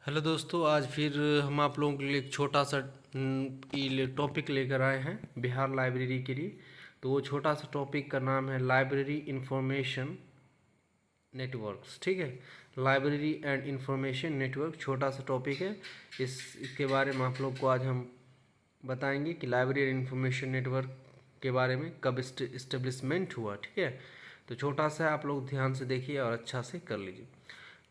Hello दोस्तों, आज फिर हम आप लोगों के लिए एक छोटा सा टॉपिक लेकर आए हैं बिहार लाइब्रेरी के लिए। तो वो छोटा सा टॉपिक का नाम है लाइब्रेरी इंफॉर्मेशन नेटवर्क्स। ठीक है, लाइब्रेरी एंड इंफॉर्मेशन नेटवर्क छोटा सा टॉपिक है। इसके बारे में आप लोग को आज हम बताएंगे कि लाइब्रेरी इंफॉर्मेशन नेटवर्क के बारे में कब इस्टेब्लिशमेंट हुआ। ठीक है, तो छोटा सा आप लोग ध्यान से देखिए और अच्छा से कर लीजिए।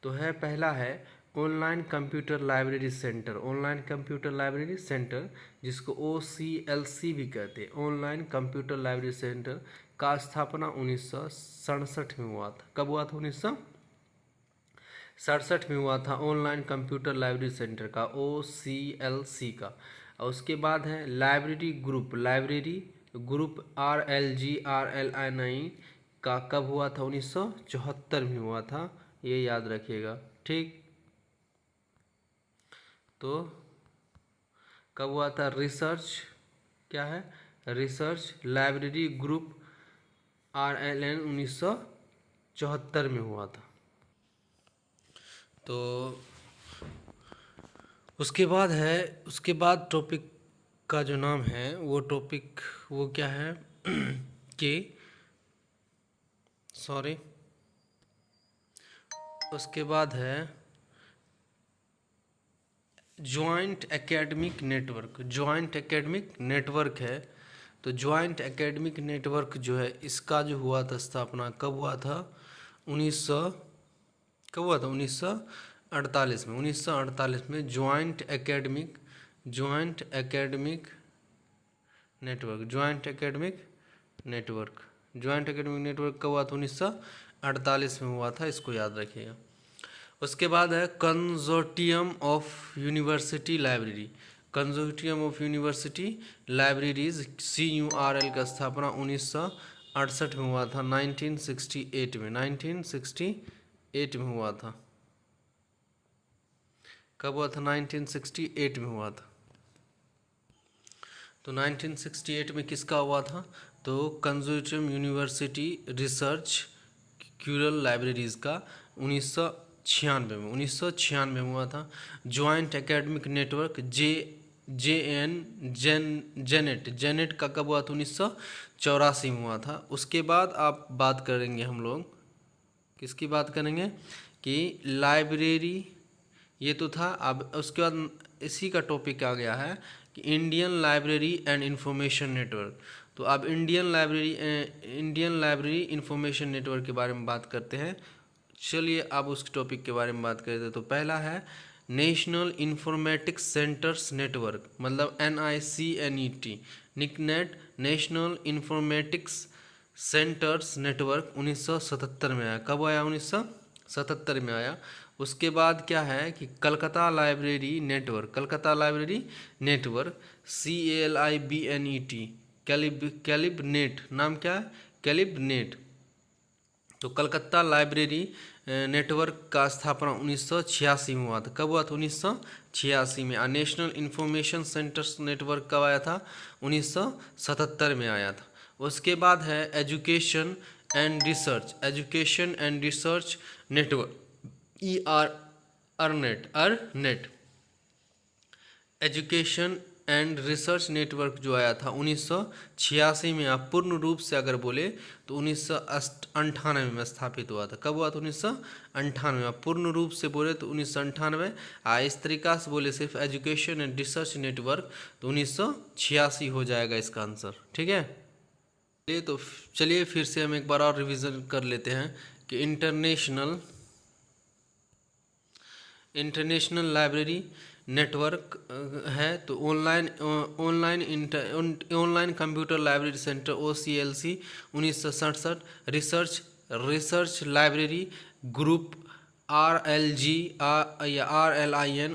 तो है पहला है online computer library centre. Online computer library centre जिसको OCLC भी कहते हैं, ऑनलाइन कंप्यूटर लाइब्रेरी सेंटर का स्थापना 1967 में हुआ था। कब हुआ था? 1967 में हुआ था ऑनलाइन कंप्यूटर लाइब्रेरी सेंटर का, OCLC का। और उसके बाद है लाइब्रेरी ग्रुप RLGRLI का कब हुआ था? 1974 में हुआ था, ये याद रखिएगा। ठीक, तो कब हुआ था? रिसर्च क्या है? रिसर्च लाइब्रेरी ग्रुप RLN 1974 में हुआ था। तो उसके बाद टॉपिक का जो नाम है वो टॉपिक वो क्या है कि सॉरी उसके बाद है joint academic network. Joint academic network है, तो जॉइंट एकेडमिक नेटवर्क जो है इसका जो हुआ था स्थापना कब हुआ था? 1948 में। 1948 में जॉइंट एकेडमिक नेटवर्क कब हुआ था? 1948 में हुआ था, इसको याद रखिएगा। उसके बाद है consortium of university libraries CURL का स्थापना 1968 में हुआ था। 1968 में हुआ था। कब हुआ था? 1968 में हुआ था। तो 1968 में किसका हुआ था? तो consortium university research crucial libraries का 1996 में हुआ था। जॉइंट एकेडमिक नेटवर्क जेनेट का कब हुआ था? 1984 में हुआ था। उसके बाद आप बात करेंगे, हम लोग किसकी बात करेंगे कि लाइब्रेरी, ये तो था। अब उसके बाद इसी का टॉपिक आ गया है कि Indian library and information network. तो अब इंडियन लाइब्रेरी इंफॉर्मेशन नेटवर्क के बारे में बात करते हैं। चलिए अब उस टॉपिक के बारे में बात करते हैं। तो पहला है नेशनल इंफॉर्मेटिक्स सेंटर्स नेटवर्क, मतलब NICNET, NICNET national informatics centres network 1977 में आया। कब आया? 1977 में आया। उसके बाद क्या है कि कलकत्ता लाइब्रेरी नेटवर्क CALIBNET, कैलिबनेट, नाम क्या है? कैलिबनेट। तो कलकत्ता लाइब्रेरी नेटवर्क का स्थापना 1986 में हुआ था। कब हुआ था? 1986 में। नेशनल इंफॉर्मेशन सेंटर्स नेटवर्क कब आया था? 1977 में आया था। उसके बाद है education and research network ornate. Education and research network जो आया था 1986 में। आप पूर्ण रूप से अगर बोले तो 1998 में स्थापित हुआ था। कब हुआ था? 1998 में। आप पूर्ण रूप से बोले तो 1998। इस तरीका से बोले सिर्फ एजुकेशन एंड रिसर्च नेटवर्क तो 1986 हो जाएगा इसका आंसर। ठीक है, तो चलिए फिर से हम एक बार और रिवीजन कर लेते हैं कि इंटरनेशनल लाइब्रेरी नेटवर्क है। तो online computer library centre OCLC 1967। Research library group RLIN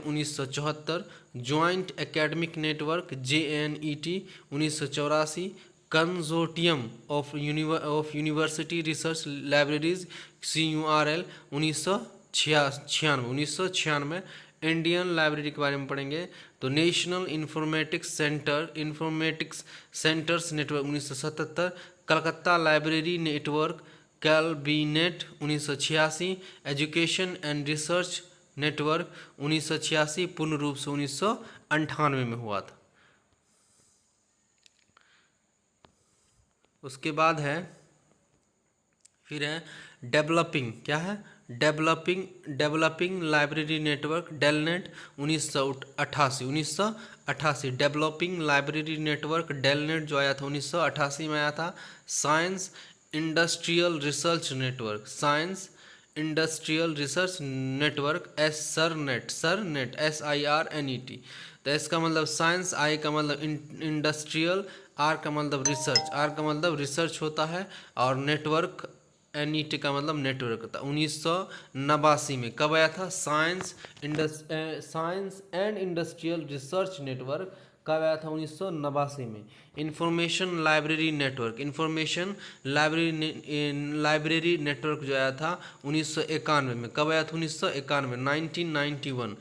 1974। Joint academic network JNET 1984। Consortium of university research libraries CURL 1996। Indian library के बारे में पढ़ेंगे तो national informatics centres network 1977। Calcutta library network CALIBNET 1986। Education and research network 1986, पूर्ण रूप से 1998 में हुआ था। उसके बाद है फिर है डेवलपिंग, क्या है developing library network DELNET 1988 developing library network DELNET जो आया था 1988 में आया था। Science industrial research network, science industrial research network SIRNET SIRNET। तो एस का मतलब साइंस, आई का मतलब इंडस्ट्रियल, आर का मतलब रिसर्च होता है, और नेटवर्क NET का मतलब नेटवर्क होता है। 1989 में कब आया था? Science and industrial research network कब आया था? 1989 में। Information library network, library network जो आया था 1991 में। कब आया था? 1991, 1991।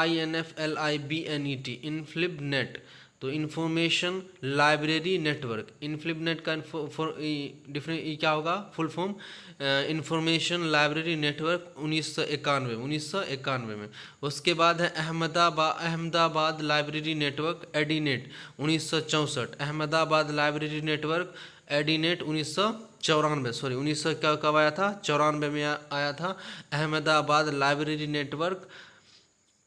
INFLIBNET, इनफ्लिबनेट। तो इंफॉर्मेशन लाइब्रेरी नेटवर्क, इनफ्लिबनेट का डिफरेंट क्या होगा full form? Information library network 1991 में। उसके बाद है Ahmedabad library network ADINET 1964। Ahmedabad library network ADINET 1994, कब आया था? 94 में आया था अहमदाबाद लाइब्रेरी नेटवर्क।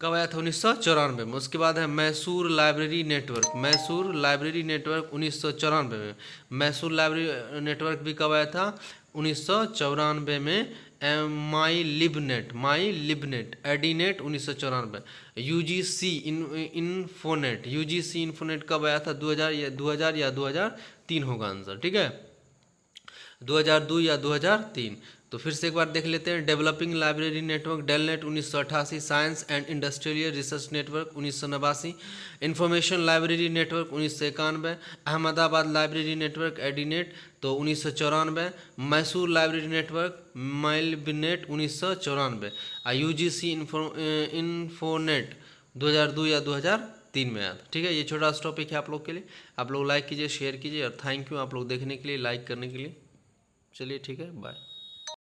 कब आया था? 1994 में। उसके बाद है मैसूर लाइब्रेरी नेटवर्क, 1994 में। मैसूर लाइब्रेरी नेटवर्क भी कब आया था? 1994 में। माई लिबनेट एडीनेट 1994। यूजीसी इन्फोनेट कब आया था? 2000 या 2003 होगा आंसर, ठीक है, 2002 या 2003। तो फिर से एक बार देख लेते हैं। Developing library network DELNET 1988, science and industrial research network 1989, information library network 1991, Ahmedabad library network ADINET तो 1994, Mysore library network MYLIBNET 1994, UGC INFONET 2002 या 2003 में आया था, ठीक है। ये छोटा सा टॉपिक है आप लोग के लिए। आप लोग लाइक कीजिए, शेयर कीजिए, और थैंक यू आप लोग देखने के लिए, लाइक करने के लिए। चलिए ठीक है, बाय।